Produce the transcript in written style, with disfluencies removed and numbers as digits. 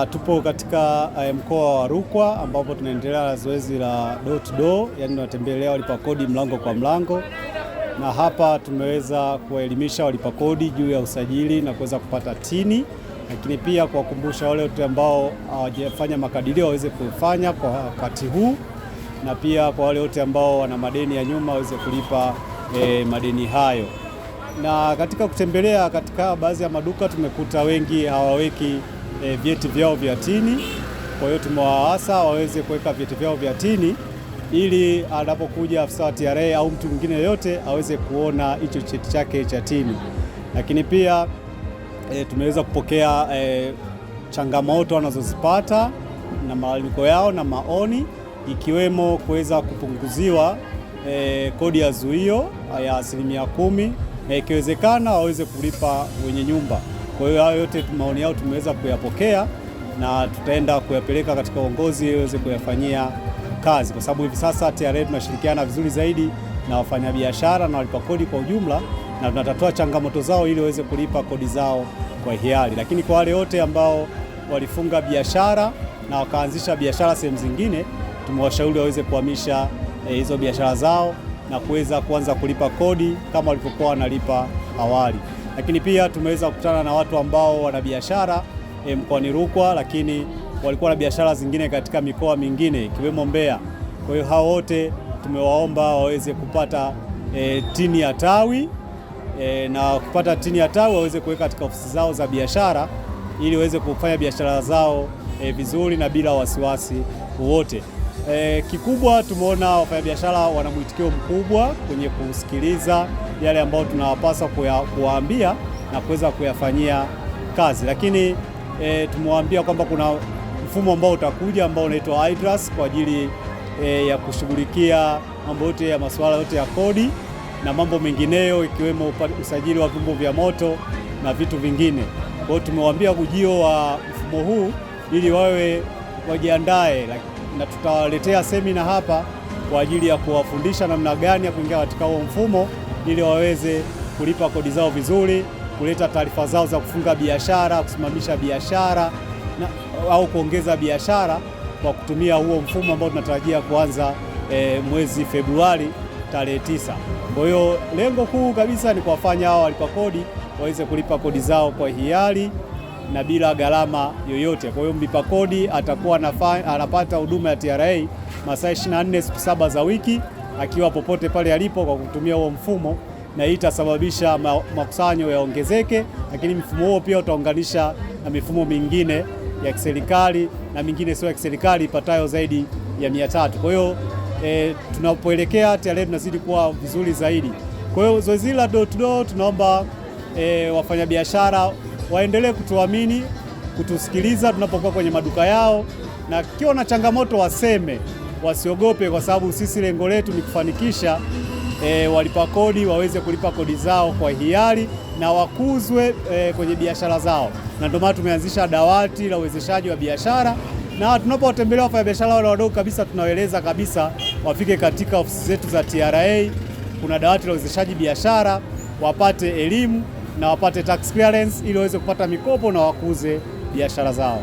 Tupo katika mkoa wa Rukwa ambapo tunaendelea na zoezi la door to door, yani tunatembelea walipa kodi mlango kwa mlango, na hapa tumeweza kuwaelimisha walipa kodi juu ya usajili na kuweza kupata tini, lakini pia kuwakumbusha wale wote ambao hawajafanya makadirio waweze kufanya kwa wakati huu, na pia kwa wale wote ambao wana madeni ya nyuma waweze kulipa madeni hayo. Na katika kutembelea katika baadhi ya maduka tumekuta wengi hawaweki vyeti vyao vya tini. Kwa hiyo tumewaasa waweze kuweka vyeti vyao vya tini ili anapokuja afisa wa TRA au mtu mwingine yoyote aweze kuona hicho cheti chake cha tini. Lakini pia tumeweza kupokea changamoto wanazozipata na malalamiko yao na maoni, ikiwemo kuweza kupunguziwa kodi ya zuio ya 10%, na ikiwezekana waweze kulipa wenye nyumba. Kwa hiyo hayo yote maoni yao tumeweza kuyapokea na tutaenda kuyapeleka katika uongozi waweze kuyafanyia kazi, kwa sababu hivi sasa TRA tunashirikiana vizuri zaidi na wafanyabiashara na walipa kodi kwa ujumla, na tunatatua changamoto zao ili waweze kulipa kodi zao kwa hiari. Lakini kwa wale wote ambao walifunga biashara na wakaanzisha biashara sehemu zingine, tumewashauri waweze kuhamisha hizo biashara zao na kuweza kuanza kulipa kodi kama walivyokuwa wanalipa awali. Lakini pia tumeweza kukutana na watu ambao wana biashara mkoani Rukwa, lakini walikuwa na biashara zingine katika mikoa mingine ikiwemo Mbeya. Kwa hiyo hao wote tumewaomba waweze kupata tini ya tawi na kupata tini ya tawi waweze kuweka katika ofisi zao za biashara ili waweze kufanya biashara zao vizuri na bila wasiwasi wowote. Kikubwa tumeona wafanyabiashara wana mwitikio mkubwa kwenye kusikiliza yale ambayo tunawapaswa kuwaambia na kuweza kuyafanyia kazi. Lakini tumewaambia kwamba kuna mfumo ambao utakuja ambao unaitwa IDRAS kwa ajili ya kushughulikia mambo yote ya masuala yote ya kodi na mambo mengineyo ikiwemo usajili wa vyombo vya moto na vitu vingine. Kwa hiyo tumewaambia ujio wa mfumo huu ili wajiandae, na tutawaletea semina hapa kwa ajili ya kuwafundisha namna gani ya kuingia katika huo mfumo ili waweze kulipa kodi zao vizuri, kuleta taarifa zao za kufunga biashara, kusimamisha biashara au kuongeza biashara kwa kutumia huo mfumo ambao tunatarajia kuanza mwezi Februari tarehe 9. Kwa hiyo lengo kuu kabisa ni kuwafanya hao walipa kodi waweze kulipa kodi zao kwa hiari na bila gharama yoyote. Kwa hiyo mlipa kodi atakuwa anapata huduma ya TRA masaa 24 siku 7 za wiki akiwa popote pale alipo kwa kutumia huo mfumo, na hii itasababisha makusanyo yaongezeke, lakini mfumo huo pia utaunganisha na mifumo mingine ya kiserikali na mingine sio ya kiserikali ipatayo zaidi ya 300. Kwa hiyo tunapoelekea TRA tunazidi kuwa vizuri zaidi. Kwa hiyo zoezi la door to door tunaomba wafanyabiashara waendelee kutuamini, kutusikiliza tunapokuwa kwenye maduka yao, na kiwa na changamoto waseme, wasiogope, kwa sababu sisi lengo letu ni kufanikisha walipa kodi waweze kulipa kodi zao kwa hiari na wakuzwe kwenye biashara zao. Na ndio maana tumeanzisha dawati la uwezeshaji wa biashara, na tunapotembelea wafanyabiashara wale wadogo kabisa tunawaeleza kabisa wafike katika ofisi zetu za TRA. Kuna dawati la uwezeshaji biashara, wapate elimu na wapate tax clearance ili waweze kupata mikopo na wakuze biashara zao.